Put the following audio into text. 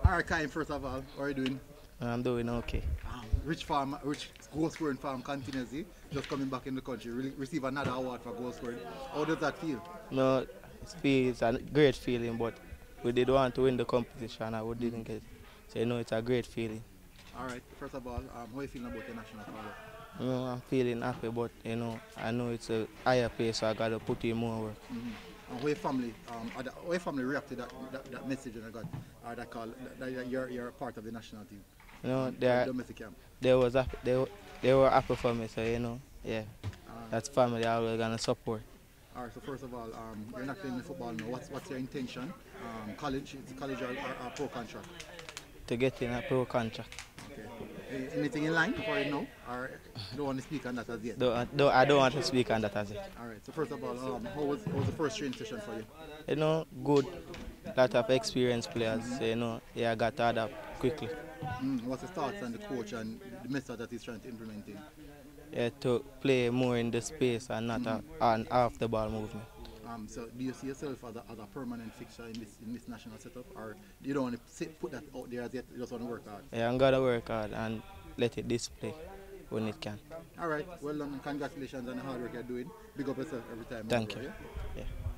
All right, Kaheim, first of all, how are you doing? I'm doing okay. Rich goal scoring farm continuously, just coming back in the country, receive another award for goal scoring. How does that feel? No, it's a great feeling, but we did want to win the competition and we didn't get it. So, it's a great feeling. All right, first of all, how are you feeling about the national call? I'm feeling happy, but, I know it's a higher pace, so I got to put in more work. And how your family react to that message and I got, or that call, that you're a part of the national team? Domestic camp. They were happy for me, so, yeah, that's family I was going to support. All right, so first of all, you're not playing football now. What's your intention? College or pro contract? To get in a pro contract. Okay. Anything in line for you now, or you don't want to speak on that as yet? I don't want to speak on that as yet. All right. So first of all, how was the first training session for you? Good. Lot of experienced players. So, I got to adapt quickly. What's the thoughts on the coach and the method that he's trying to implement in? Yeah, to play more in the space and not an off the ball movement. So do you see yourself as a permanent fixture in this national setup, or you don't want to put that out there as yet? You just want to work hard? Yeah, I'm gonna work hard and let it display when it can. All right. Well done. Congratulations on the hard work you're doing. Big up yourself every time. Thank you. Yeah.